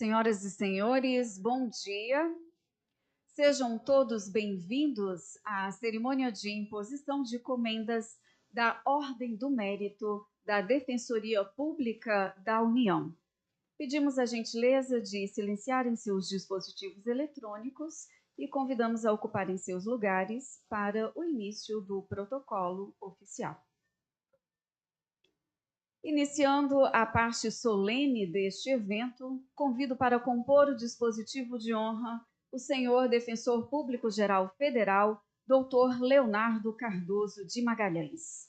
Senhoras e senhores, bom dia. Sejam todos bem-vindos à cerimônia de imposição de comendas da Ordem do Mérito da Defensoria Pública da União. Pedimos a gentileza de silenciarem seus dispositivos eletrônicos e convidamos a ocuparem seus lugares para o início do protocolo oficial. Iniciando a parte solene deste evento, convido para compor o dispositivo de honra o senhor Defensor Público-Geral Federal, Dr. Leonardo Cardoso de Magalhães.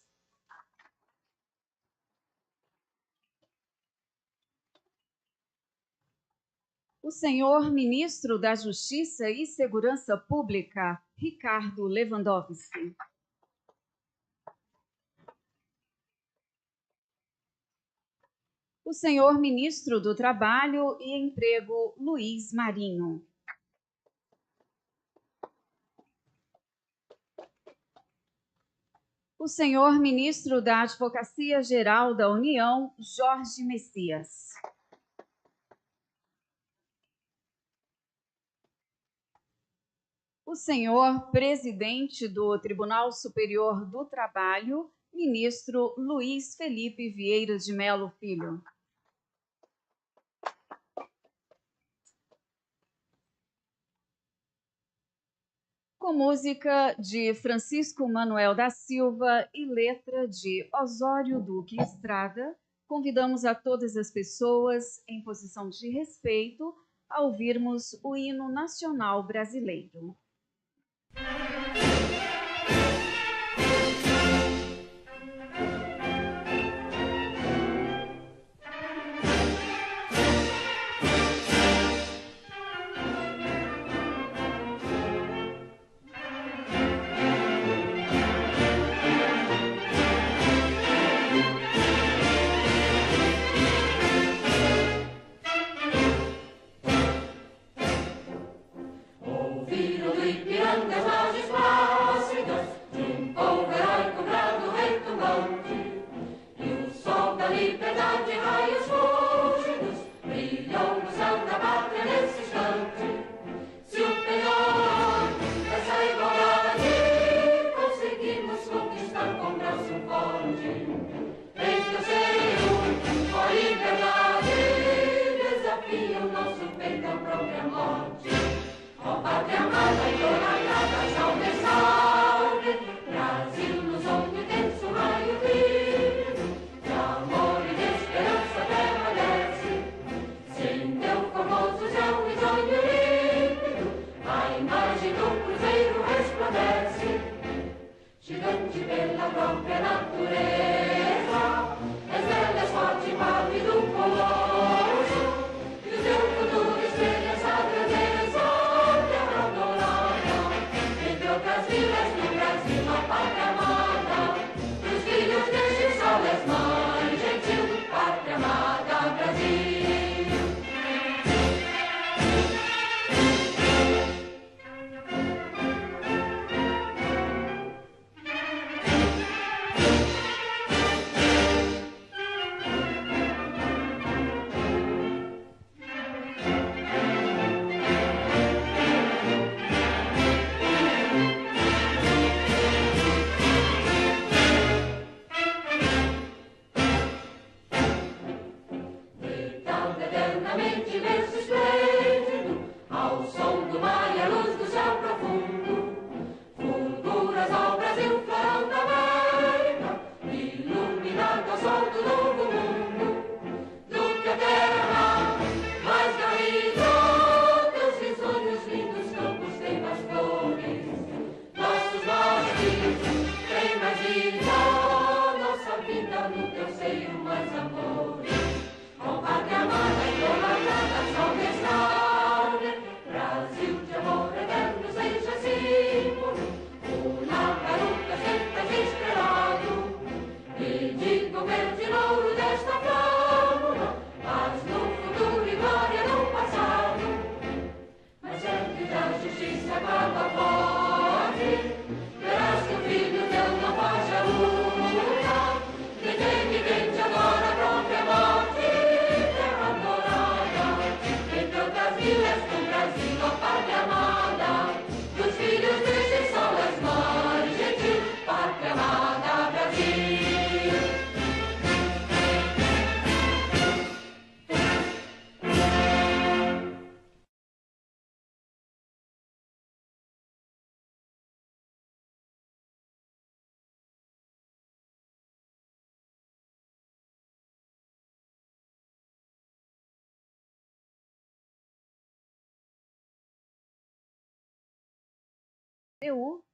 O senhor Ministro da Justiça e Segurança Pública, Ricardo Lewandowski. O senhor Ministro do Trabalho e Emprego, Luiz Marinho. O senhor Ministro da Advocacia Geral da União, Jorge Messias. O senhor Presidente do Tribunal Superior do Trabalho, Ministro Luiz Felipe Vieira de Mello Filho. Com música de Francisco Manuel da Silva e letra de Osório Duque Estrada, convidamos a todas as pessoas, em posição de respeito, a ouvirmos o hino nacional brasileiro. Pátria amada e glória das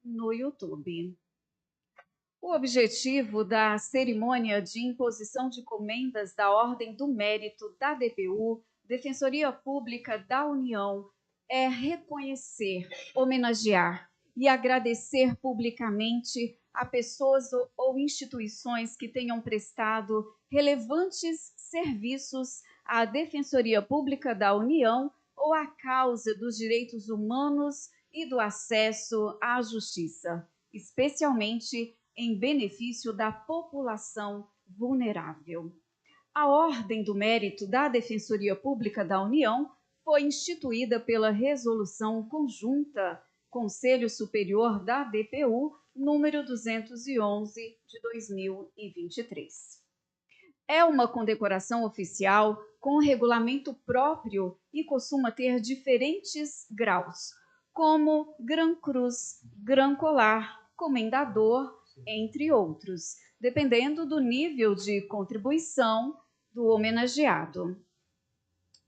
No YouTube. O objetivo da cerimônia de imposição de comendas da Ordem do Mérito da DPU, Defensoria Pública da União, é reconhecer, homenagear e agradecer publicamente a pessoas ou instituições que tenham prestado relevantes serviços à Defensoria Pública da União ou à causa dos direitos humanos e do acesso à justiça, especialmente em benefício da população vulnerável. A Ordem do Mérito da Defensoria Pública da União foi instituída pela Resolução Conjunta Conselho Superior da DPU, número 211, de 2023. É uma condecoração oficial com regulamento próprio e costuma ter diferentes graus, como Gran Cruz, Gran Colar, Comendador, entre outros, dependendo do nível de contribuição do homenageado.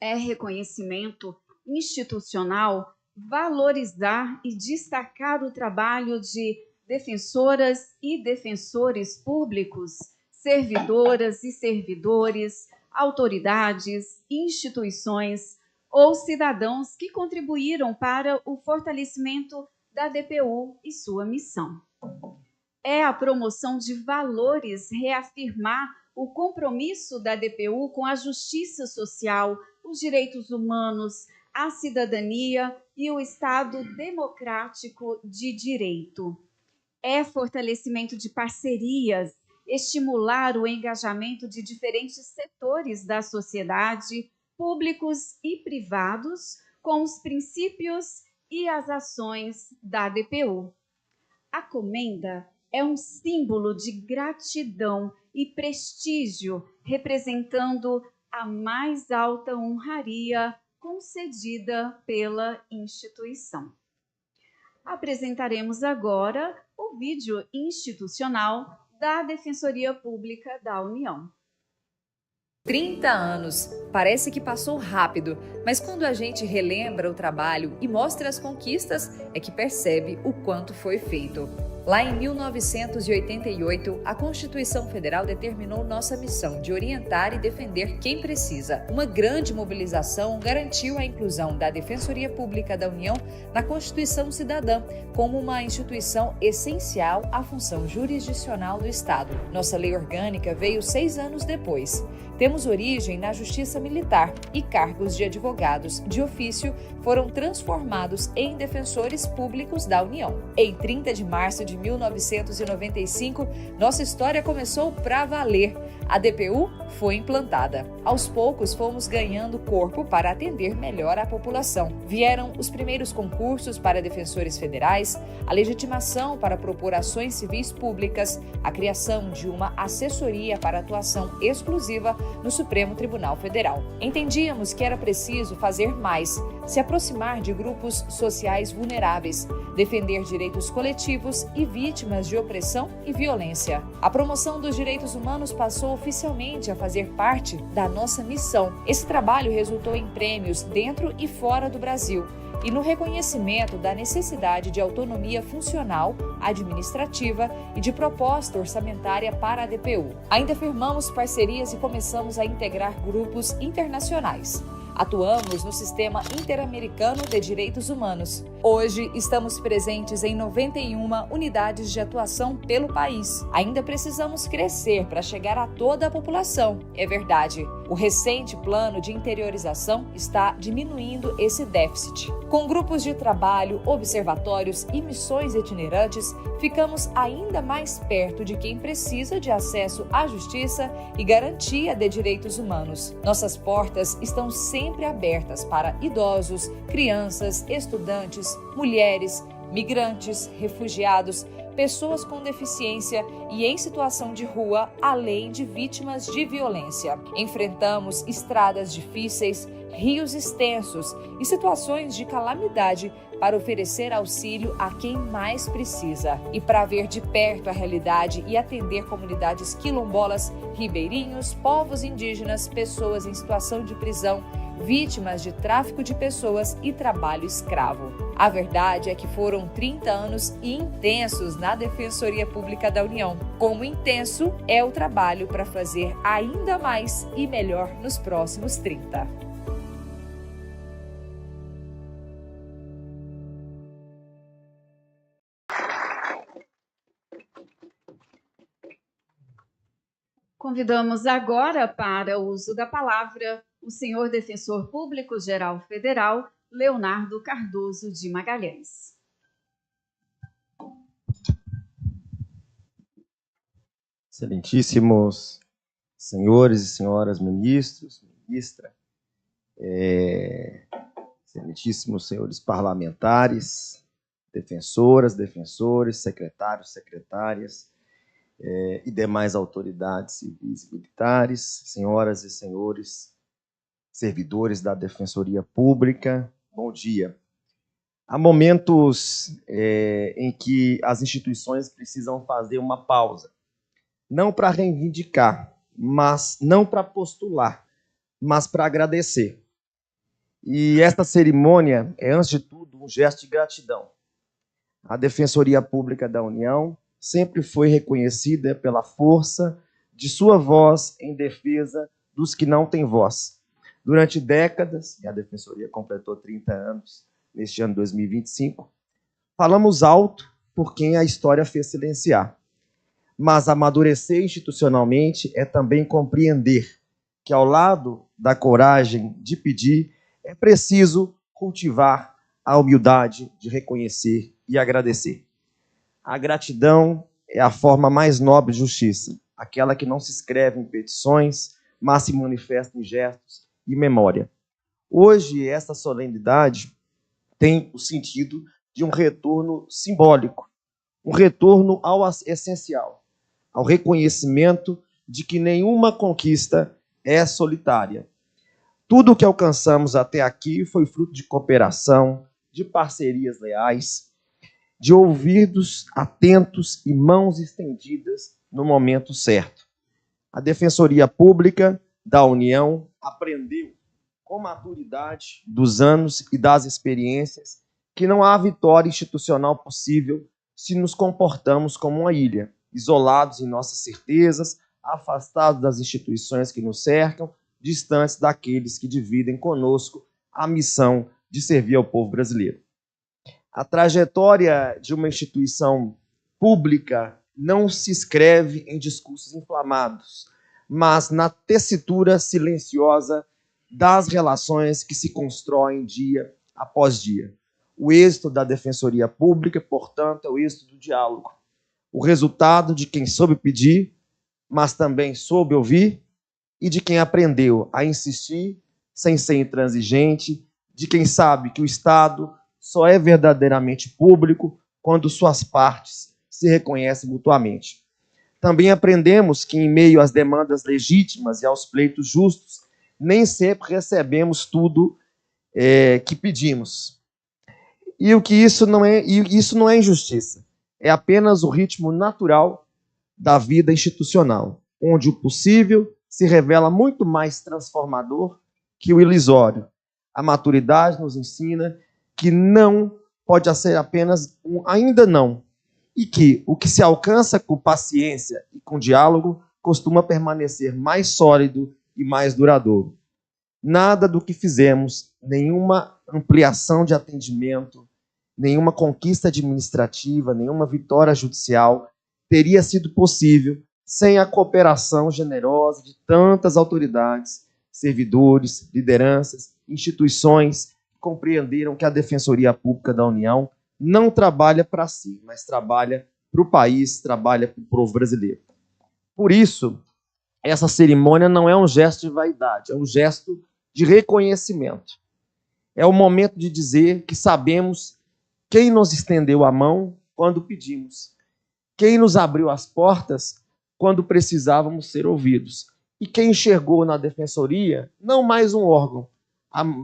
É reconhecimento institucional valorizar e destacar o trabalho de defensoras e defensores públicos, servidoras e servidores, autoridades, instituições ou cidadãos que contribuíram para o fortalecimento da DPU e sua missão. É a promoção de valores reafirmar o compromisso da DPU com a justiça social, os direitos humanos, a cidadania e o Estado democrático de direito. É fortalecimento de parcerias, estimular o engajamento de diferentes setores da sociedade, públicos e privados, com os princípios e as ações da DPU. A comenda é um símbolo de gratidão e prestígio, representando a mais alta honraria concedida pela instituição. Apresentaremos agora o vídeo institucional da Defensoria Pública da União. 30 anos. Parece que passou rápido, mas quando a gente relembra o trabalho e mostra as conquistas, é que percebe o quanto foi feito. Lá em 1988, a Constituição Federal determinou nossa missão de orientar e defender quem precisa. Uma grande mobilização garantiu a inclusão da Defensoria Pública da União na Constituição Cidadã, como uma instituição essencial à função jurisdicional do Estado. Nossa lei orgânica veio 6 anos depois. Temos origem na Justiça Militar e cargos de advogados de ofício foram transformados em defensores públicos da União. Em 30 de março de 1995, nossa história começou para valer. A DPU foi implantada. Aos poucos, fomos ganhando corpo para atender melhor a população. Vieram os primeiros concursos para defensores federais, a legitimação para propor ações civis públicas, a criação de uma assessoria para atuação exclusiva no Supremo Tribunal Federal. Entendíamos que era preciso fazer mais, se aproximar de grupos sociais vulneráveis, defender direitos coletivos e vítimas de opressão e violência. A promoção dos direitos humanos passou oficialmente a fazer parte da nossa missão. Esse trabalho resultou em prêmios dentro e fora do Brasil e no reconhecimento da necessidade de autonomia funcional, administrativa e de proposta orçamentária para a DPU. Ainda firmamos parcerias e começamos a integrar grupos internacionais. Atuamos no Sistema Interamericano de Direitos Humanos. Hoje, estamos presentes em 91 unidades de atuação pelo país. Ainda precisamos crescer para chegar a toda a população, é verdade. O recente plano de interiorização está diminuindo esse déficit. Com grupos de trabalho, observatórios e missões itinerantes, ficamos ainda mais perto de quem precisa de acesso à justiça e garantia de direitos humanos. Nossas portas estão sempre abertas para idosos, crianças, estudantes, mulheres, migrantes, refugiados, pessoas com deficiência e em situação de rua, além de vítimas de violência. Enfrentamos estradas difíceis, rios extensos e situações de calamidade para oferecer auxílio a quem mais precisa. E para ver de perto a realidade e atender comunidades quilombolas, ribeirinhos, povos indígenas, pessoas em situação de prisão, vítimas de tráfico de pessoas e trabalho escravo. A verdade é que foram 30 anos intensos na Defensoria Pública da União. Como intenso é o trabalho para fazer ainda mais e melhor nos próximos 30. Convidamos agora para o uso da palavra o senhor Defensor Público Geral Federal, Leonardo Cardoso de Magalhães. Excelentíssimos senhores e senhoras ministros, ministra, excelentíssimos senhores parlamentares, defensoras, defensores, secretários, secretárias, e demais autoridades civis e militares, senhoras e senhores servidores da Defensoria Pública, bom dia. Há momentos em que as instituições precisam fazer uma pausa, não para reivindicar, mas não para postular, mas para agradecer. E esta cerimônia é, antes de tudo, um gesto de gratidão. A Defensoria Pública da União sempre foi reconhecida pela força de sua voz em defesa dos que não têm voz. Durante décadas, e a Defensoria completou 30 anos neste ano 2025, falamos alto por quem a história fez silenciar. Mas amadurecer institucionalmente é também compreender que, ao lado da coragem de pedir, é preciso cultivar a humildade de reconhecer e agradecer. A gratidão é a forma mais nobre de justiça, aquela que não se escreve em petições, mas se manifesta em gestos e memória. Hoje, esta solenidade tem o sentido de um retorno simbólico, um retorno ao essencial, ao reconhecimento de que nenhuma conquista é solitária. Tudo o que alcançamos até aqui foi fruto de cooperação, de parcerias leais, de ouvidos atentos e mãos estendidas no momento certo. A Defensoria Pública da União aprendeu com maturidade dos anos e das experiências que não há vitória institucional possível se nos comportamos como uma ilha, isolados em nossas certezas, afastados das instituições que nos cercam, distantes daqueles que dividem conosco a missão de servir ao povo brasileiro. A trajetória de uma instituição pública não se escreve em discursos inflamados, mas na tessitura silenciosa das relações que se constroem dia após dia. O êxito da Defensoria Pública, portanto, é o êxito do diálogo. O resultado de quem soube pedir, mas também soube ouvir, e de quem aprendeu a insistir sem ser intransigente, de quem sabe que o Estado só é verdadeiramente público quando suas partes se reconhecem mutuamente. Também aprendemos que, em meio às demandas legítimas e aos pleitos justos, nem sempre recebemos tudo que pedimos. E isso não é injustiça, é apenas o ritmo natural da vida institucional, onde o possível se revela muito mais transformador que o ilusório. A maturidade nos ensina que não pode ser apenas um ainda não, e que o que se alcança com paciência e com diálogo costuma permanecer mais sólido e mais duradouro. Nada do que fizemos, nenhuma ampliação de atendimento, nenhuma conquista administrativa, nenhuma vitória judicial teria sido possível sem a cooperação generosa de tantas autoridades, servidores, lideranças, instituições que compreenderam que a Defensoria Pública da União não trabalha para si, mas trabalha para o país, trabalha para o povo brasileiro. Por isso, essa cerimônia não é um gesto de vaidade, é um gesto de reconhecimento. É o momento de dizer que sabemos quem nos estendeu a mão quando pedimos, quem nos abriu as portas quando precisávamos ser ouvidos, e quem enxergou na Defensoria não mais um órgão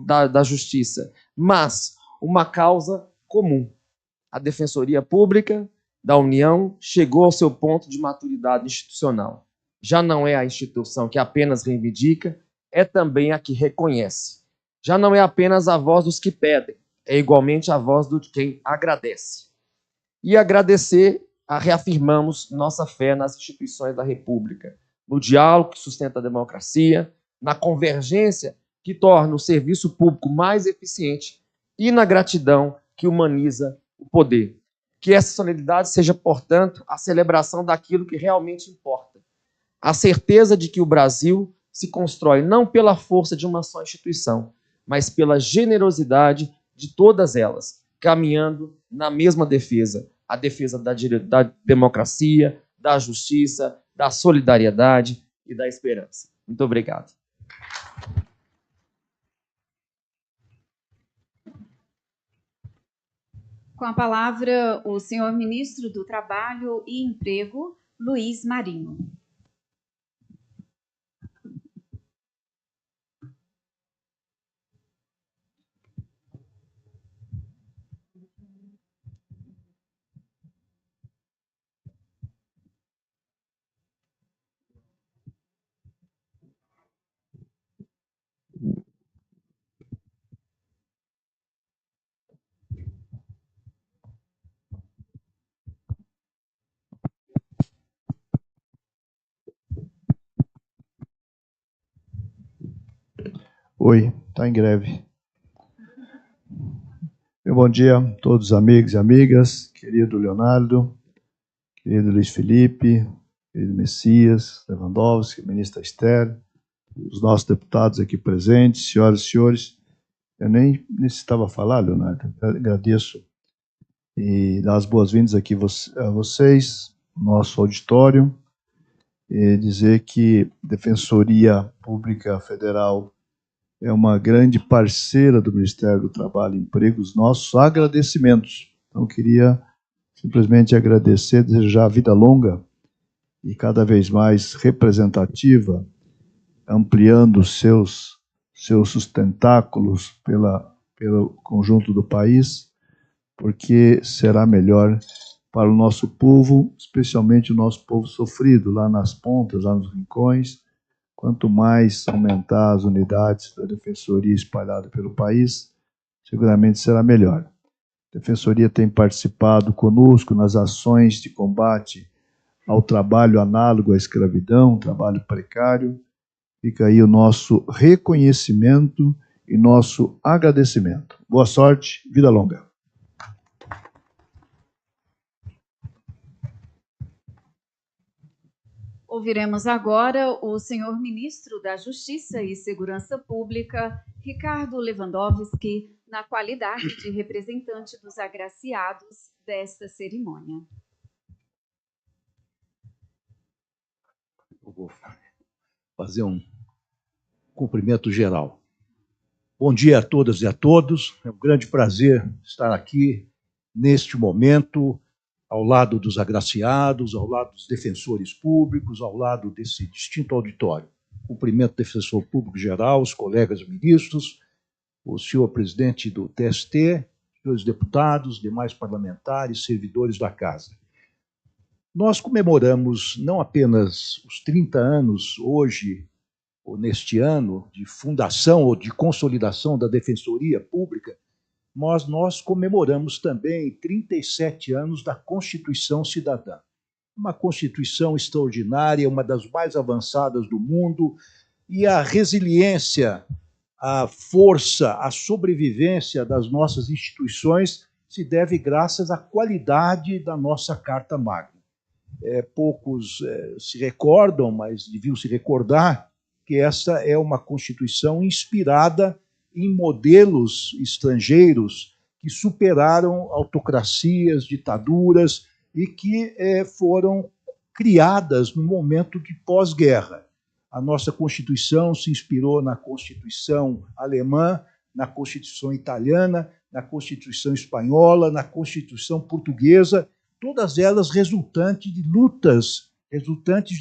da Justiça, mas uma causa comum. A Defensoria Pública da União chegou ao seu ponto de maturidade institucional. Já não é a instituição que apenas reivindica, é também a que reconhece. Já não é apenas a voz dos que pedem, é igualmente a voz de quem agradece. E agradecer, reafirmamos nossa fé nas instituições da República, no diálogo que sustenta a democracia, na convergência que torna o serviço público mais eficiente e na gratidão que humaniza o poder. Que essa solenidade seja, portanto, a celebração daquilo que realmente importa. A certeza de que o Brasil se constrói não pela força de uma só instituição, mas pela generosidade de todas elas, caminhando na mesma defesa, a defesa da democracia, da justiça, da solidariedade e da esperança. Muito obrigado. Com a palavra, o senhor ministro do Trabalho e Emprego, Luiz Marinho. Oi, está em greve. Bom dia a todos os amigos e amigas, querido Leonardo, querido Luiz Felipe, querido Messias, Lewandowski, ministra Esther, os nossos deputados aqui presentes, senhoras e senhores. Eu nem necessitava falar, Leonardo, agradeço e dar as boas-vindas aqui a vocês, nosso auditório, e dizer que a Defensoria Pública Federal é uma grande parceira do Ministério do Trabalho e Emprego, os nossos agradecimentos. Então, queria simplesmente agradecer, desejar vida longa e cada vez mais representativa, ampliando seus sustentáculos pelo conjunto do país, porque será melhor para o nosso povo, especialmente o nosso povo sofrido, lá nas pontas, lá nos rincões. Quanto mais aumentar as unidades da Defensoria espalhadas pelo país, seguramente será melhor. A Defensoria tem participado conosco nas ações de combate ao trabalho análogo à escravidão, trabalho precário. Fica aí o nosso reconhecimento e nosso agradecimento. Boa sorte, vida longa. Ouviremos agora o senhor ministro da Justiça e Segurança Pública, Ricardo Lewandowski, na qualidade de representante dos agraciados desta cerimônia. Eu vou fazer um cumprimento geral. Bom dia a todas e a todos. É um grande prazer estar aqui neste momento, ao lado dos agraciados, ao lado dos defensores públicos, ao lado desse distinto auditório. Cumprimento o defensor público geral, os colegas ministros, o senhor presidente do TST, senhores deputados, demais parlamentares, servidores da Casa. Nós comemoramos não apenas os 30 anos hoje, ou neste ano, de fundação ou de consolidação da Defensoria Pública, mas nós comemoramos também 37 anos da Constituição Cidadã. Uma Constituição extraordinária, uma das mais avançadas do mundo, e a resiliência, a força, a sobrevivência das nossas instituições se deve graças à qualidade da nossa Carta Magna. Poucos se recordam, mas deviam se recordar que essa é uma Constituição inspirada em modelos estrangeiros que superaram autocracias, ditaduras e que foram criadas no momento de pós-guerra. A nossa Constituição se inspirou na Constituição alemã, na Constituição italiana, na Constituição espanhola, na Constituição portuguesa, todas elas resultantes de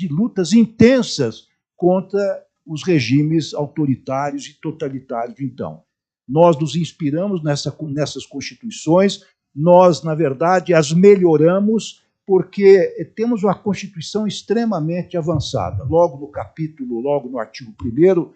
lutas intensas contra os regimes autoritários e totalitários. Então, nós nos inspiramos nessas constituições, nós, na verdade, as melhoramos porque temos uma Constituição extremamente avançada. Logo no capítulo, logo no artigo 1º,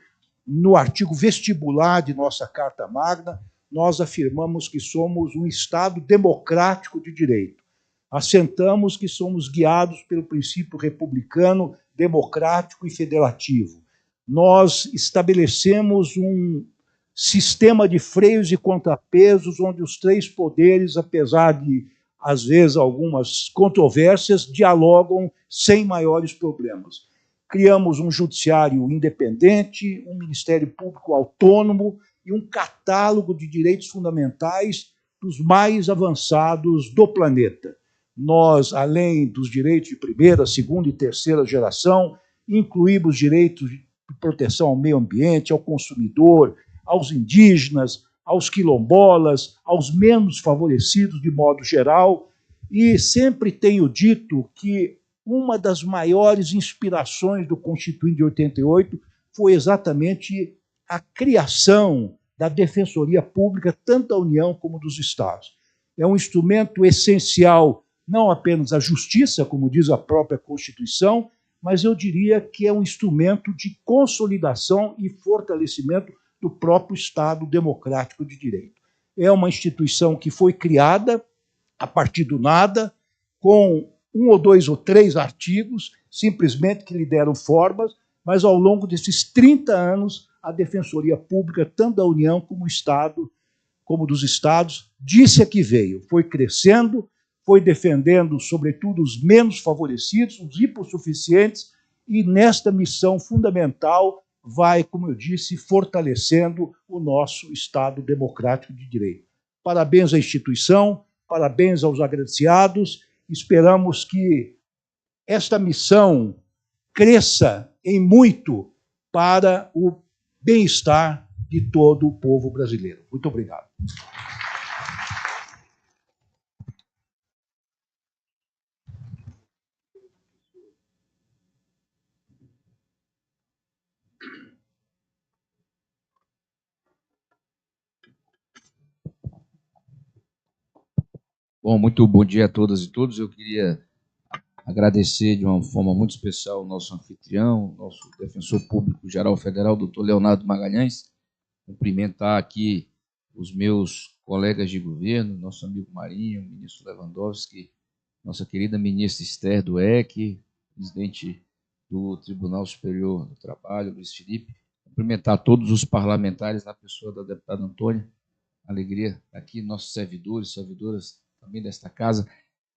no artigo vestibular de nossa Carta Magna, nós afirmamos que somos um Estado democrático de direito. Assentamos que somos guiados pelo princípio republicano, democrático e federativo. Nós estabelecemos um sistema de freios e contrapesos onde os três poderes, apesar de, às vezes, algumas controvérsias, dialogam sem maiores problemas. Criamos um judiciário independente, um Ministério Público autônomo e um catálogo de direitos fundamentais dos mais avançados do planeta. Nós, além dos direitos de primeira, segunda e terceira geração, incluímos direitos de proteção ao meio ambiente, ao consumidor, aos indígenas, aos quilombolas, aos menos favorecidos de modo geral, e sempre tenho dito que uma das maiores inspirações do Constituinte de 88 foi exatamente a criação da Defensoria Pública, tanto da União como dos Estados. É um instrumento essencial, não apenas à justiça, como diz a própria Constituição, mas eu diria que é um instrumento de consolidação e fortalecimento do próprio Estado democrático de direito. É uma instituição que foi criada a partir do nada, com 1 ou 2 ou 3 artigos, simplesmente que lhe deram formas, mas ao longo desses 30 anos, a Defensoria Pública, tanto da União como do Estado, como dos Estados, disse a que veio, foi crescendo, foi defendendo, sobretudo, os menos favorecidos, os hipossuficientes, e nesta missão fundamental vai, como eu disse, fortalecendo o nosso Estado democrático de direito. Parabéns à instituição, parabéns aos agraciados, esperamos que esta missão cresça em muito para o bem-estar de todo o povo brasileiro. Muito obrigado. Bom, muito bom dia a todas e todos. Eu queria agradecer de uma forma muito especial ao nosso anfitrião, nosso defensor público geral federal, doutor Leonardo Magalhães, cumprimentar aqui os meus colegas de governo, nosso amigo Marinho, ministro Lewandowski, nossa querida ministra Esther do EC, presidente do Tribunal Superior do Trabalho, Luiz Felipe, cumprimentar todos os parlamentares, na pessoa da deputada Antônia, alegria aqui, nossos servidores, servidoras também desta casa,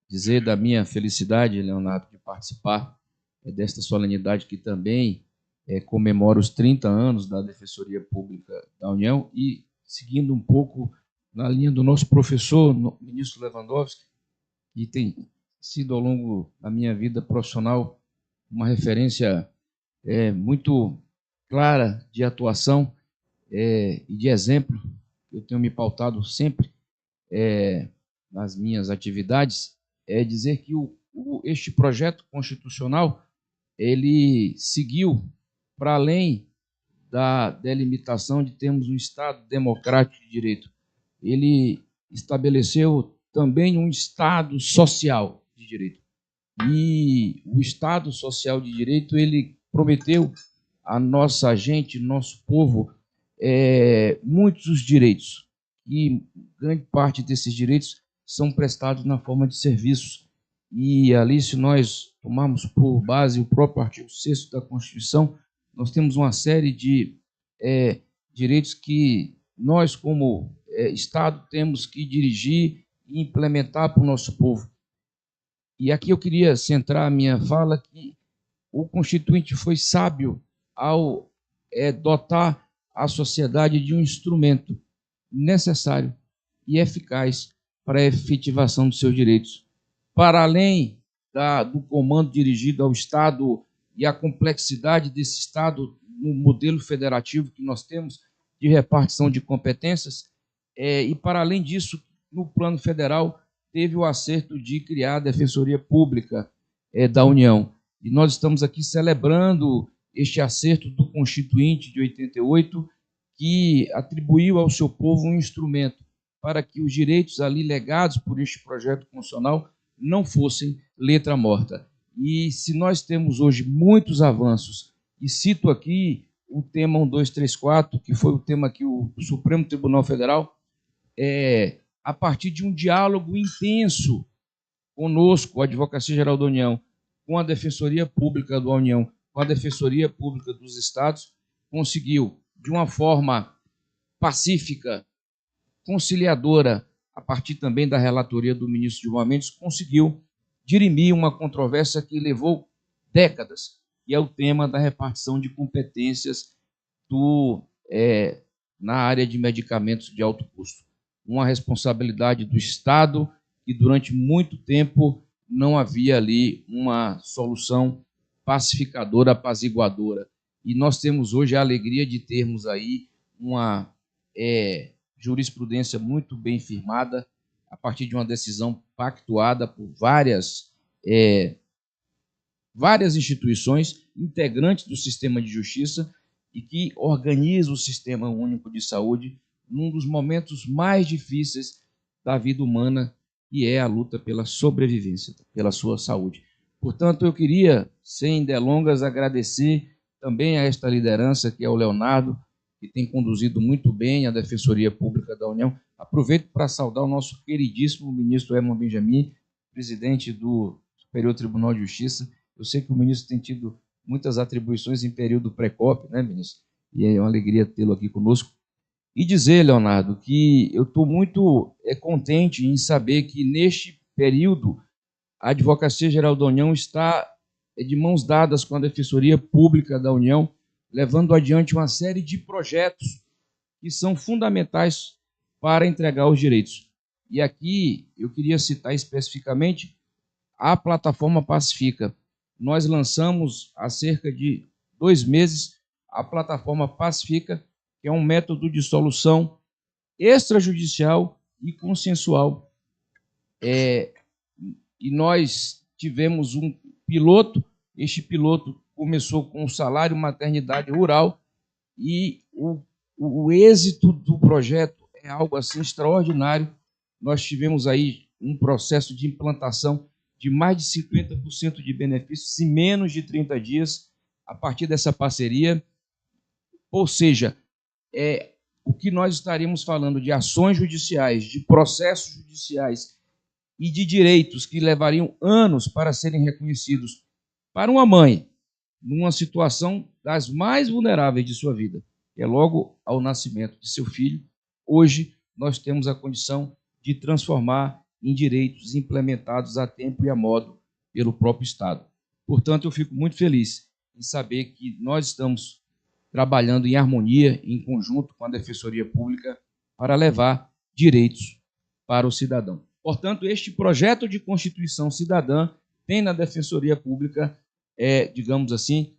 dizer da minha felicidade, Leonardo, de participar desta solenidade que também comemora os 30 anos da Defensoria Pública da União e seguindo um pouco na linha do nosso professor, ministro Lewandowski, que tem sido ao longo da minha vida profissional uma referência muito clara de atuação e de exemplo. Eu tenho me pautado sempre nas minhas atividades, dizer que este projeto constitucional ele seguiu para além da delimitação de termos um Estado democrático de direito. Ele estabeleceu também um Estado social de direito. E o Estado social de direito, ele prometeu a nossa gente, nosso povo, muitos direitos. E grande parte desses direitos são prestados na forma de serviços. E ali, se nós tomarmos por base o próprio artigo 6º da Constituição, nós temos uma série de direitos que nós, como Estado, temos que dirigir e implementar para o nosso povo. E aqui eu queria centrar a minha fala que o Constituinte foi sábio ao dotar a sociedade de um instrumento necessário e eficaz para a efetivação dos seus direitos. Para além do comando dirigido ao Estado e a complexidade desse Estado no modelo federativo que nós temos de repartição de competências, e para além disso, no plano federal, teve o acerto de criar a Defensoria Pública da União. E nós estamos aqui celebrando este acerto do Constituinte de 88, que atribuiu ao seu povo um instrumento para que os direitos ali legados por este projeto constitucional não fossem letra morta. E se nós temos hoje muitos avanços, e cito aqui o tema 1234, que foi o tema que o Supremo Tribunal Federal, a partir de um diálogo intenso conosco, a Advocacia Geral da União, com a Defensoria Pública da União, com a Defensoria Pública dos Estados, conseguiu, de uma forma pacífica, conciliadora, a partir também da relatoria do ministro Gilmar Mendes, conseguiu dirimir uma controvérsia que levou décadas, e é o tema da repartição de competências na área de medicamentos de alto custo. Uma responsabilidade do Estado e durante muito tempo não havia ali uma solução pacificadora, apaziguadora. E nós temos hoje a alegria de termos aí uma jurisprudência muito bem firmada, a partir de uma decisão pactuada por várias instituições integrantes do sistema de justiça e que organiza o Sistema Único de Saúde num dos momentos mais difíceis da vida humana, que é a luta pela sobrevivência, pela sua saúde. Portanto, eu queria, sem delongas, agradecer também a esta liderança, que é o Leonardo, que tem conduzido muito bem a Defensoria Pública da União. Aproveito para saudar o nosso queridíssimo ministro Herman Benjamin, presidente do Superior Tribunal de Justiça. Eu sei que o ministro tem tido muitas atribuições em período pré-COP, né, ministro? E é uma alegria tê-lo aqui conosco. E dizer, Leonardo, que eu estou muito contente em saber que, neste período, a Advocacia Geral da União está de mãos dadas com a Defensoria Pública da União, levando adiante uma série de projetos que são fundamentais para entregar os direitos. E aqui eu queria citar especificamente a plataforma Pacifica. Nós lançamos há cerca de 2 meses a plataforma Pacifica, que é um método de solução extrajudicial e consensual. E nós tivemos um piloto, este piloto começou com o salário maternidade rural, e o êxito do projeto é algo assim extraordinário. Nós tivemos aí um processo de implantação de mais de 50% de benefícios em menos de 30 dias, a partir dessa parceria. Ou seja, o que nós estaríamos falando de ações judiciais, de processos judiciais e de direitos que levariam anos para serem reconhecidos para uma mãe, numa situação das mais vulneráveis de sua vida, que é logo ao nascimento de seu filho, hoje nós temos a condição de transformar em direitos implementados a tempo e a modo pelo próprio Estado. Portanto, eu fico muito feliz em saber que nós estamos trabalhando em harmonia, em conjunto com a Defensoria Pública, para levar direitos para o cidadão. Portanto, este projeto de Constituição Cidadã tem na Defensoria Pública, digamos assim,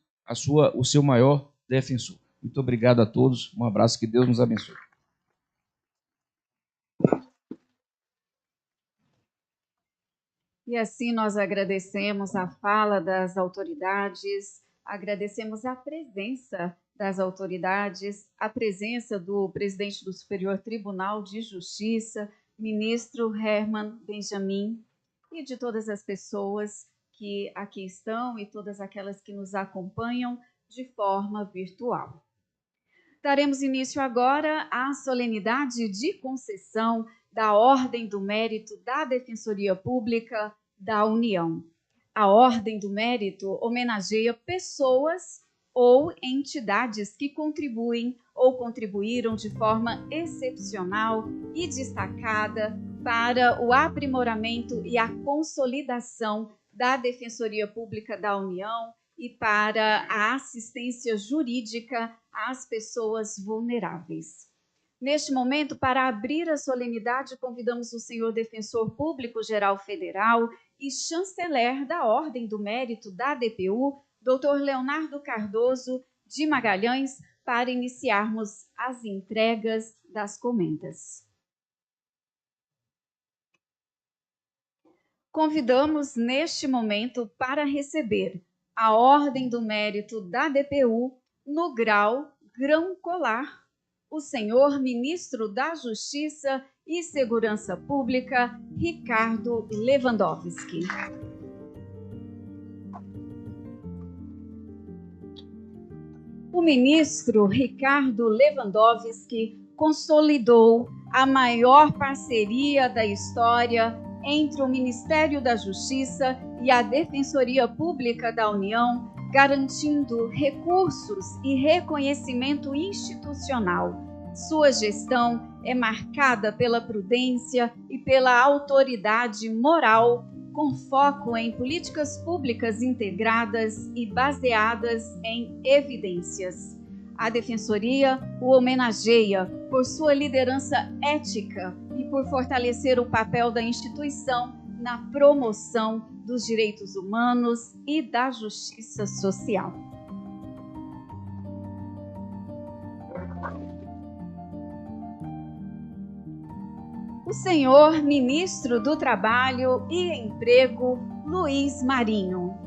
o seu maior defensor. Muito obrigado a todos, um abraço, que Deus nos abençoe. E assim nós agradecemos a fala das autoridades, agradecemos a presença das autoridades, a presença do presidente do Superior Tribunal de Justiça, ministro Herman Benjamin, e de todas as pessoas que aqui estão e todas aquelas que nos acompanham de forma virtual. Daremos início agora à solenidade de concessão da Ordem do Mérito da Defensoria Pública da União. A Ordem do Mérito homenageia pessoas ou entidades que contribuem ou contribuíram de forma excepcional e destacada para o aprimoramento e a consolidação da Defensoria Pública da União e para a assistência jurídica às pessoas vulneráveis. Neste momento, para abrir a solenidade, convidamos o senhor Defensor Público-Geral Federal e chanceler da Ordem do Mérito da DPU, Dr. Leonardo Cardoso de Magalhães, para iniciarmos as entregas das comendas. Convidamos, neste momento, para receber a Ordem do Mérito da DPU, no grau grão colar, o senhor Ministro da Justiça e Segurança Pública, Ricardo Lewandowski. O ministro Ricardo Lewandowski consolidou a maior parceria da história entre o Ministério da Justiça e a Defensoria Pública da União, garantindo recursos e reconhecimento institucional. Sua gestão é marcada pela prudência e pela autoridade moral, com foco em políticas públicas integradas e baseadas em evidências. A Defensoria o homenageia por sua liderança ética e por fortalecer o papel da instituição na promoção dos direitos humanos e da justiça social. O senhor Ministro do Trabalho e Emprego, Luiz Marinho.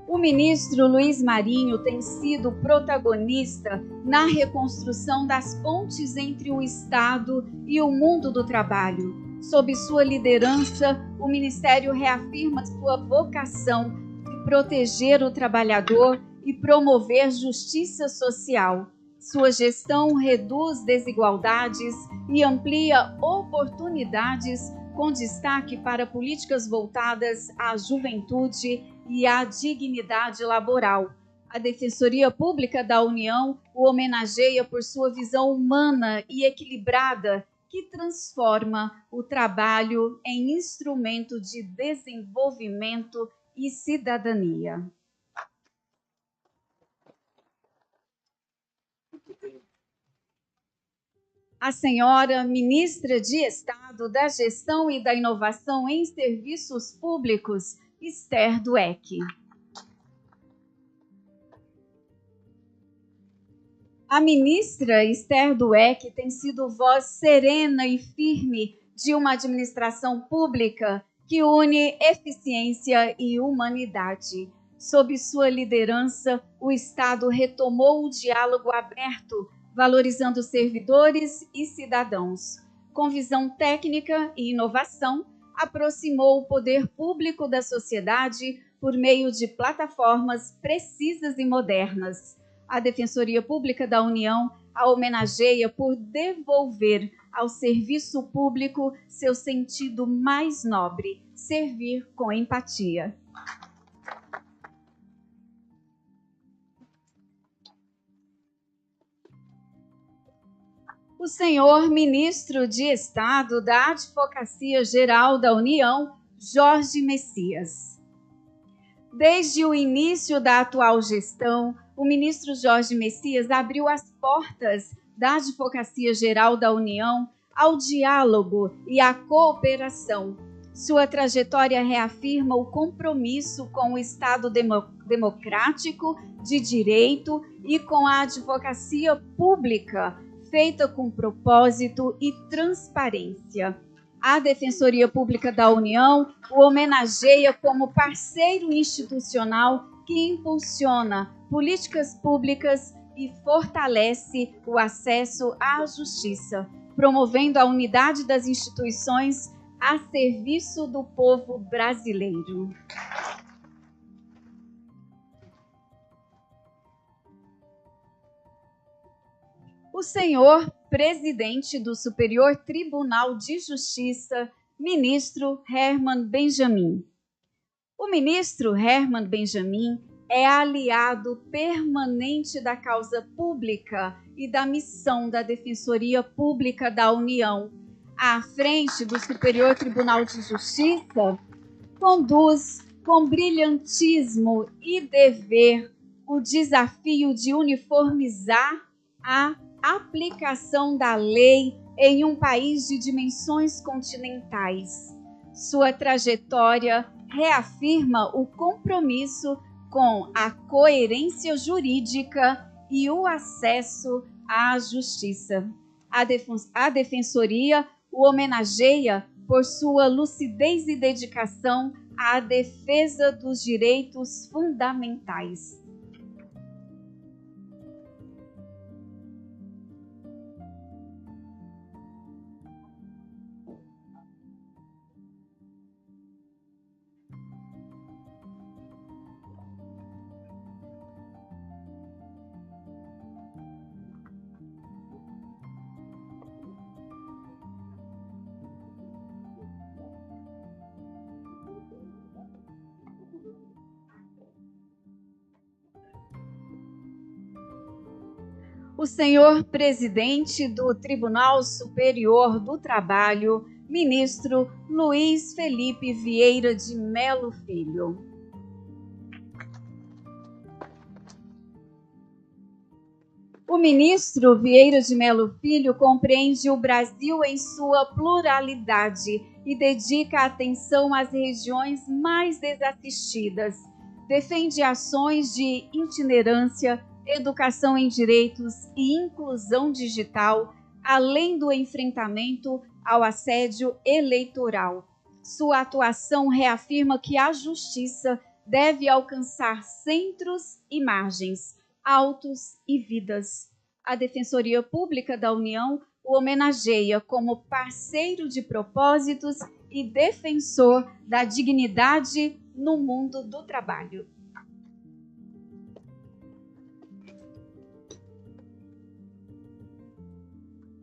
O ministro Luiz Marinho tem sido protagonista na reconstrução das pontes entre o Estado e o mundo do trabalho. Sob sua liderança, o Ministério reafirma sua vocação de proteger o trabalhador e promover justiça social. Sua gestão reduz desigualdades e amplia oportunidades, com destaque para políticas voltadas à juventude e à dignidade laboral. A Defensoria Pública da União o homenageia por sua visão humana e equilibrada, que transforma o trabalho em instrumento de desenvolvimento e cidadania. A senhora Ministra de Estado da Gestão e da Inovação em Serviços Públicos, Esther Dweck. A ministra Esther Dweck tem sido voz serena e firme de uma administração pública que une eficiência e humanidade. Sob sua liderança, o Estado retomou o diálogo aberto, valorizando servidores e cidadãos. Com visão técnica e inovação, aproximou o poder público da sociedade, por meio de plataformas precisas e modernas. A Defensoria Pública da União a homenageia por devolver ao serviço público seu sentido mais nobre, servir com empatia. O senhor Ministro de Estado da Advocacia Geral da União, Jorge Messias. Desde o início da atual gestão, o ministro Jorge Messias abriu as portas da Advocacia Geral da União ao diálogo e à cooperação. Sua trajetória reafirma o compromisso com o Estado democrático de direito e com a advocacia pública, feita com propósito e transparência. A Defensoria Pública da União o homenageia como parceiro institucional que impulsiona políticas públicas e fortalece o acesso à justiça, promovendo a unidade das instituições a serviço do povo brasileiro. O senhor presidente do Superior Tribunal de Justiça, ministro Herman Benjamin. O ministro Herman Benjamin é aliado permanente da causa pública e da missão da Defensoria Pública da União. À frente do Superior Tribunal de Justiça, conduz com brilhantismo e dever o desafio de uniformizar a aplicação da lei em um país de dimensões continentais. Sua trajetória reafirma o compromisso com a coerência jurídica e o acesso à justiça. A Defensoria o homenageia por sua lucidez e dedicação à defesa dos direitos fundamentais. O senhor presidente do Tribunal Superior do Trabalho, ministro Luiz Felipe Vieira de Melo Filho. O ministro Vieira de Melo Filho compreende o Brasil em sua pluralidade e dedica atenção às regiões mais desassistidas. Defende ações de itinerância, educação em direitos e inclusão digital, além do enfrentamento ao assédio eleitoral. Sua atuação reafirma que a justiça deve alcançar centros e margens, autos e vidas. A Defensoria Pública da União o homenageia como parceiro de propósitos e defensor da dignidade no mundo do trabalho.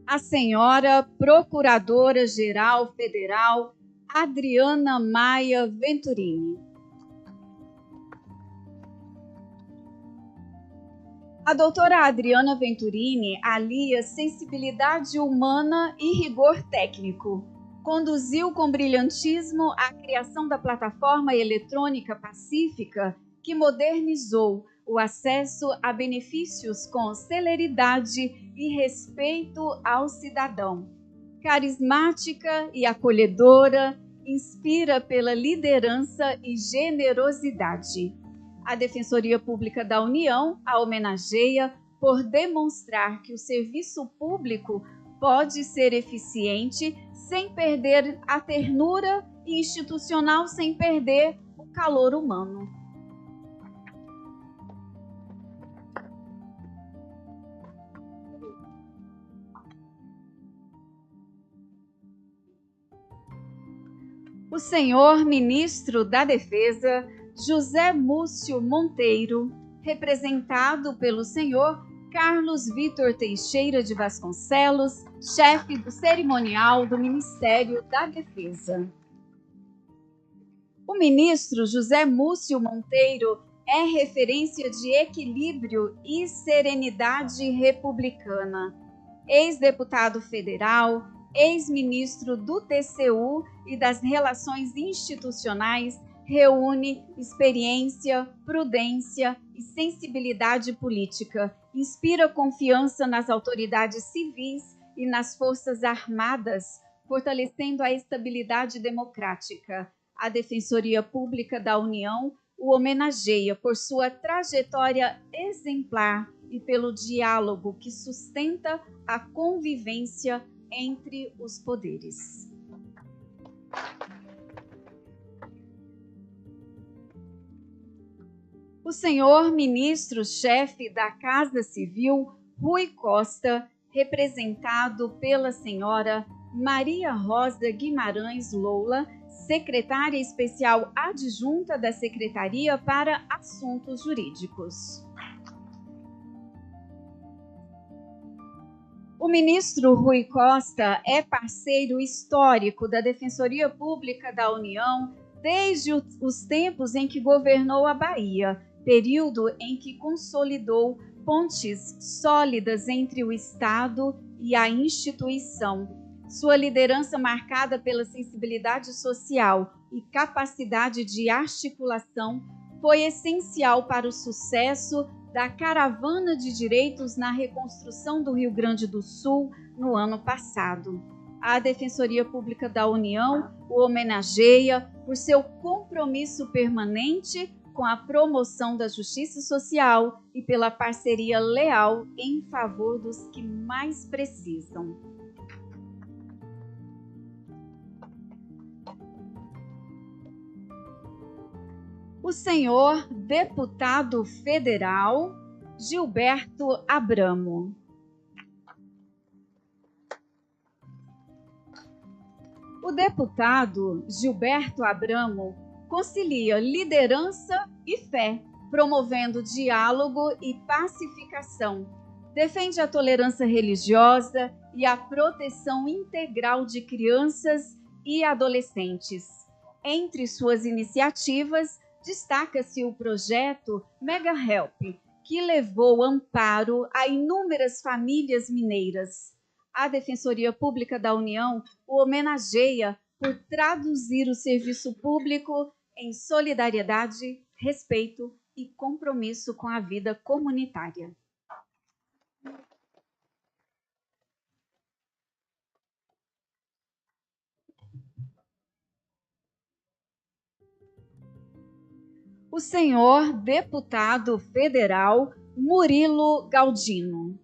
A senhora Procuradora-Geral Federal Adriana Maia Venturini. A doutora Adriana Venturini alia sensibilidade humana e rigor técnico. Conduziu com brilhantismo a criação da plataforma eletrônica pacífica que modernizou o acesso a benefícios com celeridade e respeito ao cidadão. Carismática e acolhedora, inspira pela liderança e generosidade. A Defensoria Pública da União a homenageia por demonstrar que o serviço público pode ser eficiente sem perder a ternura e institucional, sem perder o calor humano. O senhor Ministro da Defesa, José Múcio Monteiro, representado pelo senhor Carlos Vitor Teixeira de Vasconcelos, chefe do cerimonial do Ministério da Defesa. O ministro José Múcio Monteiro é referência de equilíbrio e serenidade republicana. Ex-deputado federal, ex-ministro do TCU e das Relações Institucionais, reúne experiência, prudência e sensibilidade política, inspira confiança nas autoridades civis e nas Forças Armadas, fortalecendo a estabilidade democrática. A Defensoria Pública da União o homenageia por sua trajetória exemplar e pelo diálogo que sustenta a convivência entre os poderes. O senhor ministro-chefe da Casa Civil, Rui Costa, representado pela senhora Maria Rosa Guimarães Loula, secretária especial adjunta da Secretaria para Assuntos Jurídicos. O ministro Rui Costa é parceiro histórico da Defensoria Pública da União desde os tempos em que governou a Bahia, período em que consolidou pontes sólidas entre o Estado e a instituição. Sua liderança, marcada pela sensibilidade social e capacidade de articulação, foi essencial para o sucesso da caravana de direitos na reconstrução do Rio Grande do Sul no ano passado. A Defensoria Pública da União o homenageia por seu compromisso permanente com a promoção da justiça social e pela parceria leal em favor dos que mais precisam. O senhor deputado federal Gilberto Abramo. O deputado Gilberto Abramo concilia liderança e fé, promovendo diálogo e pacificação. Defende a tolerância religiosa e a proteção integral de crianças e adolescentes. Entre suas iniciativas, destaca-se o projeto Mega Help, que levou amparo a inúmeras famílias mineiras. A Defensoria Pública da União o homenageia por traduzir o serviço público em solidariedade, respeito e compromisso com a vida comunitária. O senhor deputado federal Murilo Galdino.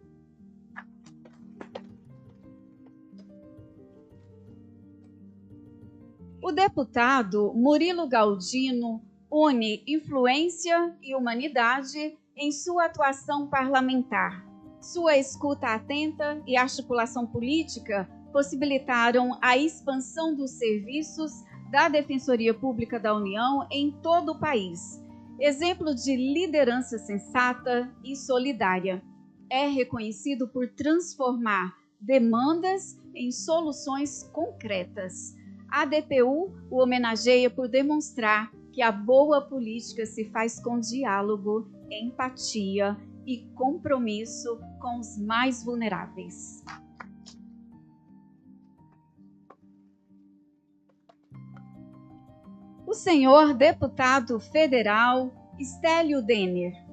O deputado Murilo Galdino une influência e humanidade em sua atuação parlamentar. Sua escuta atenta e articulação política possibilitaram a expansão dos serviços da Defensoria Pública da União em todo o país. Exemplo de liderança sensata e solidária. É reconhecido por transformar demandas em soluções concretas. A DPU o homenageia por demonstrar que a boa política se faz com diálogo, empatia e compromisso com os mais vulneráveis. O senhor deputado federal Stélio Denner.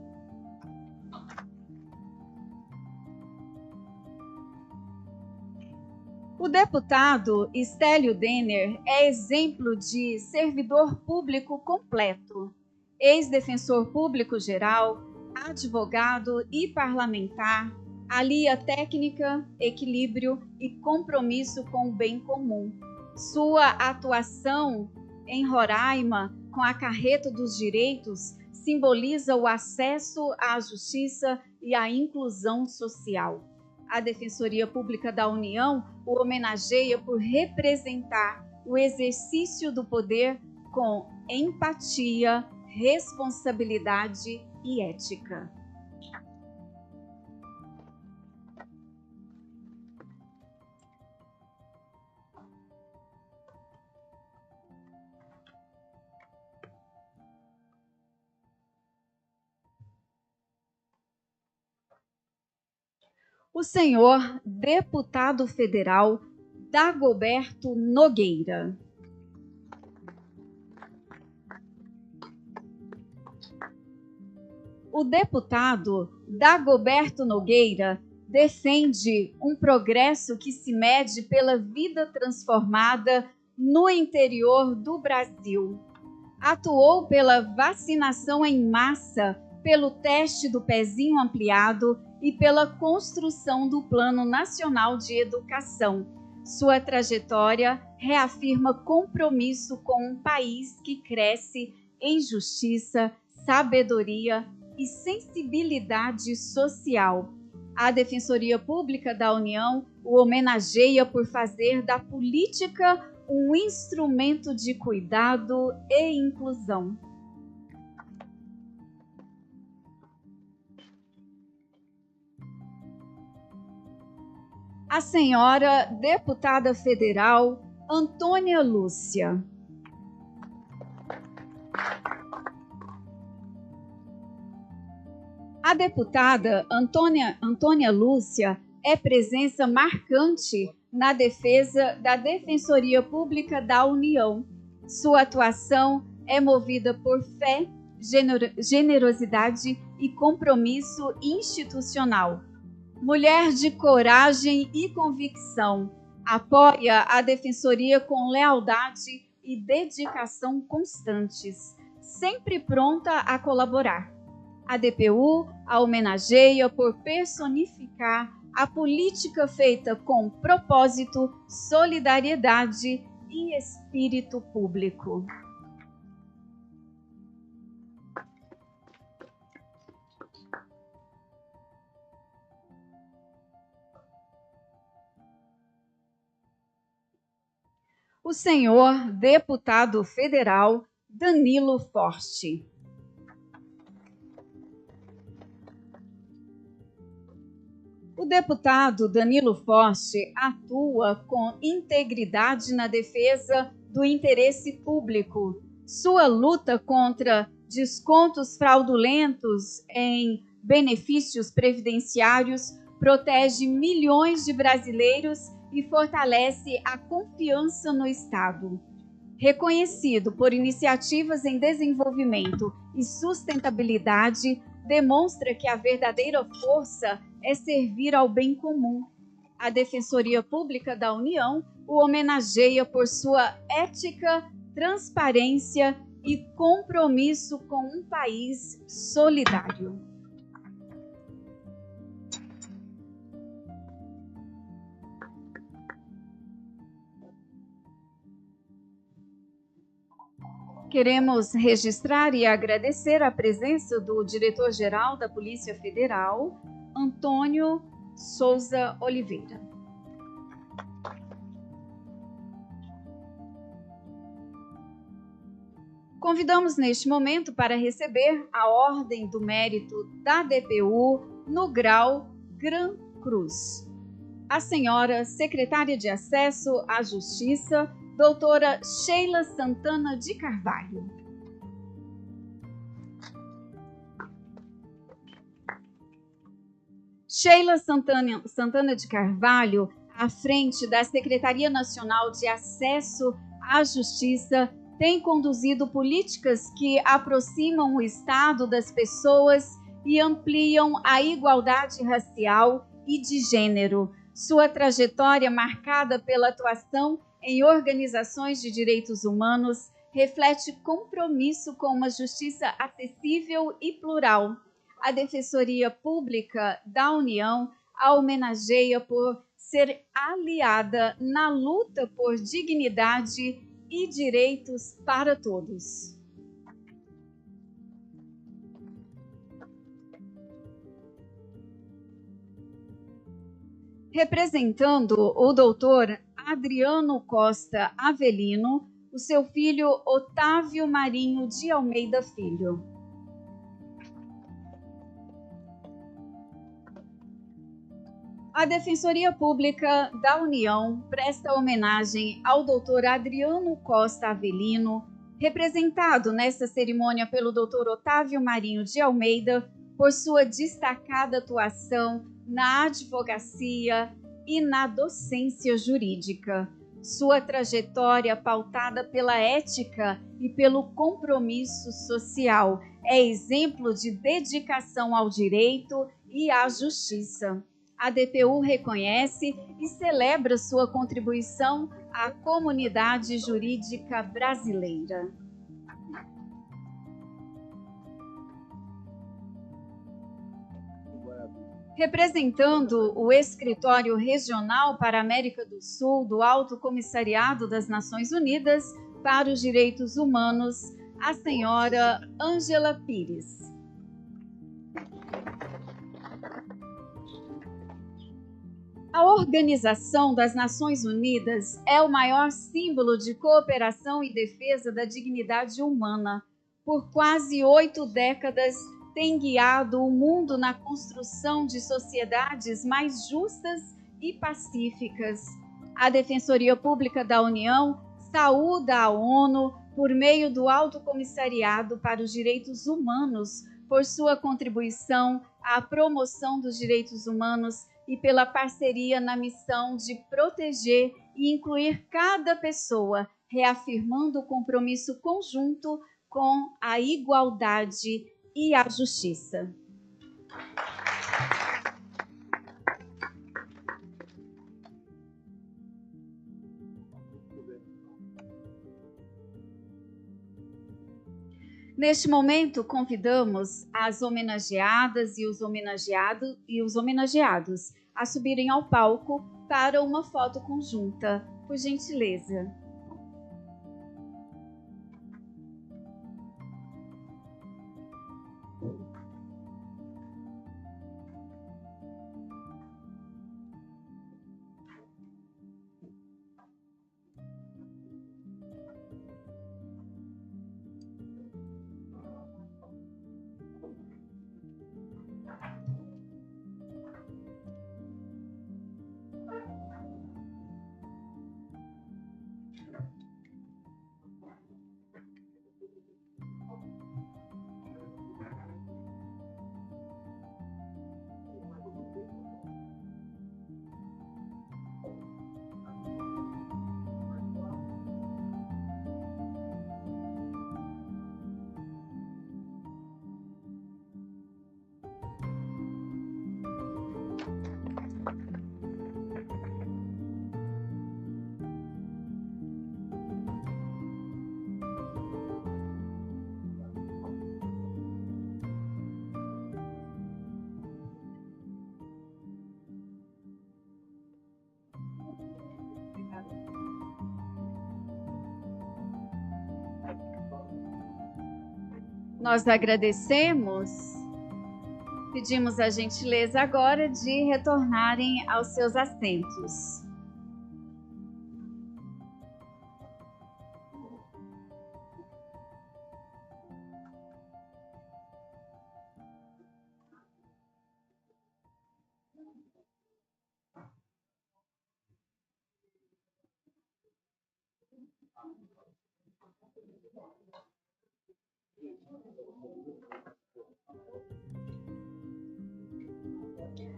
O deputado Stélio Denner é exemplo de servidor público completo, ex-defensor público geral, advogado e parlamentar, alia técnica, equilíbrio e compromisso com o bem comum. Sua atuação em Roraima, com a Carreta dos Direitos, simboliza o acesso à justiça e à inclusão social. A Defensoria Pública da União o homenageia por representar o exercício do poder com empatia, responsabilidade e ética. O senhor deputado federal Dagoberto Nogueira. O deputado Dagoberto Nogueira defende um progresso que se mede pela vida transformada no interior do Brasil. Atuou pela vacinação em massa, pelo teste do pezinho ampliado e pela construção do Plano Nacional de Educação. Sua trajetória reafirma compromisso com um país que cresce em justiça, sabedoria e sensibilidade social. A Defensoria Pública da União o homenageia por fazer da política um instrumento de cuidado e inclusão. A senhora deputada federal Antônia Lúcia. A deputada Antônia Lúcia é presença marcante na defesa da Defensoria Pública da União. Sua atuação é movida por fé, generosidade e compromisso institucional. Mulher de coragem e convicção, apoia a Defensoria com lealdade e dedicação constantes, sempre pronta a colaborar. A DPU a homenageia por personificar a política feita com propósito, solidariedade e espírito público. O senhor deputado federal Danilo Forte. O deputado Danilo Forte atua com integridade na defesa do interesse público. Sua luta contra descontos fraudulentos em benefícios previdenciários protege milhões de brasileiros e fortalece a confiança no Estado. Reconhecido por iniciativas em desenvolvimento e sustentabilidade, demonstra que a verdadeira força é servir ao bem comum. A Defensoria Pública da União o homenageia por sua ética, transparência e compromisso com um país solidário. Queremos registrar e agradecer a presença do diretor-geral da Polícia Federal, Antônio Souza Oliveira. Convidamos neste momento para receber a Ordem do Mérito da DPU no grau Gran Cruz. A senhora secretária de Acesso à Justiça, doutora Sheila Santana de Carvalho. Sheila Santana de Carvalho, à frente da Secretaria Nacional de Acesso à Justiça, tem conduzido políticas que aproximam o Estado das pessoas e ampliam a igualdade racial e de gênero. Sua trajetória, marcada pela atuação em organizações de direitos humanos, reflete compromisso com uma justiça acessível e plural. A Defensoria Pública da União a homenageia por ser aliada na luta por dignidade e direitos para todos. Representando o doutor Adriano Costa Avelino, o seu filho Otávio Marinho de Almeida Filho. A Defensoria Pública da União presta homenagem ao Dr. Adriano Costa Avelino, representado nesta cerimônia pelo Dr. Otávio Marinho de Almeida, por sua destacada atuação na advocacia e na docência jurídica. Sua trajetória pautada pela ética e pelo compromisso social é exemplo de dedicação ao direito e à justiça. A DPU reconhece e celebra sua contribuição à comunidade jurídica brasileira. Representando o Escritório Regional para a América do Sul do Alto Comissariado das Nações Unidas para os Direitos Humanos, a senhora Ângela Pires. A Organização das Nações Unidas é o maior símbolo de cooperação e defesa da dignidade humana. Por quase 8 décadas, tem guiado o mundo na construção de sociedades mais justas e pacíficas. A Defensoria Pública da União saúda a ONU por meio do Alto Comissariado para os Direitos Humanos por sua contribuição à promoção dos direitos humanos e pela parceria na missão de proteger e incluir cada pessoa, reafirmando o compromisso conjunto com a igualdade e a justiça. Neste momento, convidamos as homenageadas e os homenageados a subirem ao palco para uma foto conjunta, por gentileza. Nós agradecemos, pedimos a gentileza agora de retornarem aos seus assentos.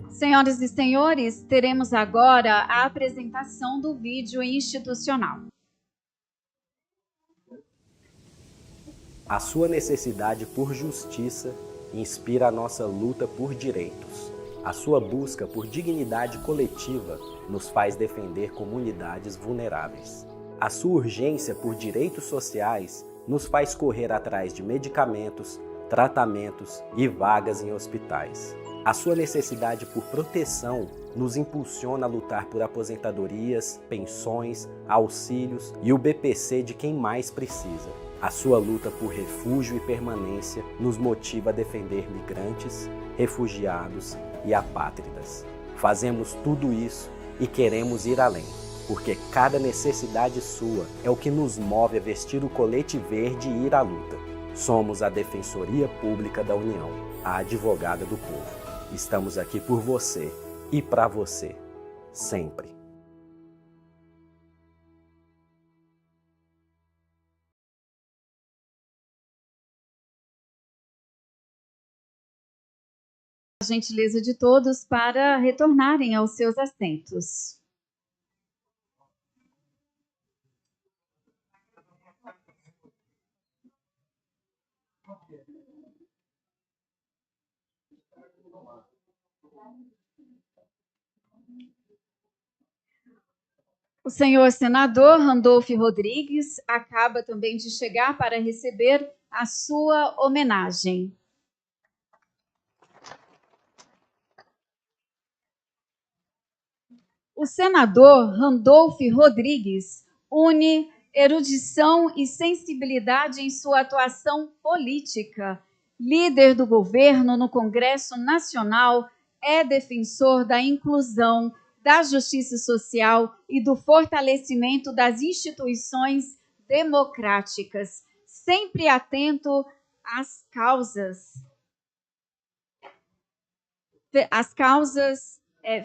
Senhoras e senhores, teremos agora a apresentação do vídeo institucional. A sua necessidade por justiça inspira a nossa luta por direitos. A sua busca por dignidade coletiva nos faz defender comunidades vulneráveis. A sua urgência por direitos sociais nos faz correr atrás de medicamentos, tratamentos e vagas em hospitais. A sua necessidade por proteção nos impulsiona a lutar por aposentadorias, pensões, auxílios e o BPC de quem mais precisa. A sua luta por refúgio e permanência nos motiva a defender migrantes, refugiados e apátridas. Fazemos tudo isso e queremos ir além. porque cada necessidade sua é o que nos move a vestir o colete verde e ir à luta. Somos a Defensoria Pública da União, a advogada do povo. Estamos aqui por você e para você, sempre. A gentileza de todos para retornarem aos seus assentos. O senhor senador Randolfo Rodrigues acaba também de chegar para receber a sua homenagem. O senador Randolfo Rodrigues une erudição e sensibilidade em sua atuação política. Líder do governo no Congresso Nacional, é defensor da inclusão, da justiça social e do fortalecimento das instituições democráticas, sempre atento às causas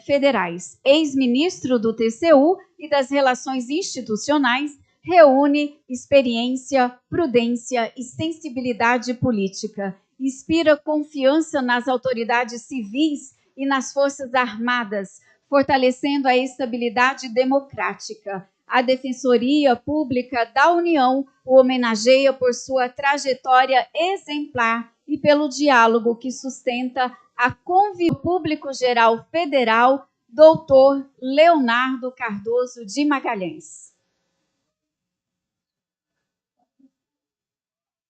federais. Ex-ministro do TCU e das Relações Institucionais, reúne experiência, prudência e sensibilidade política. Inspira confiança nas autoridades civis e nas Forças Armadas, fortalecendo a estabilidade democrática. A Defensoria Pública da União o homenageia por sua trajetória exemplar e pelo diálogo que sustenta a convívio público-geral federal, doutor Leonardo Cardoso de Magalhães.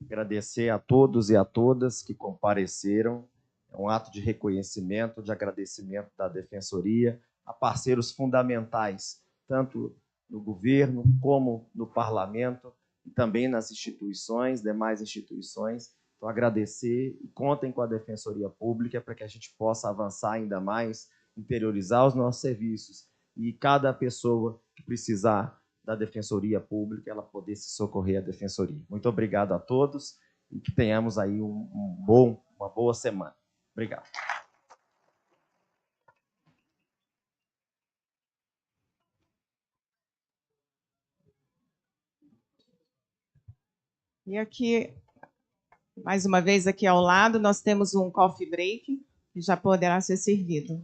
Agradecer a todos e a todas que compareceram. É um ato de reconhecimento, de agradecimento da Defensoria a parceiros fundamentais, tanto no governo como no parlamento e também nas instituições, demais instituições. Então, agradecer e contem com a Defensoria Pública para que a gente possa avançar ainda mais, interiorizar os nossos serviços e cada pessoa que precisar da Defensoria Pública, ela poder se socorrer à Defensoria. Muito obrigado a todos e que tenhamos aí uma boa semana. Obrigado. E aqui, mais uma vez aqui ao lado, nós temos um coffee break, que já poderá ser servido.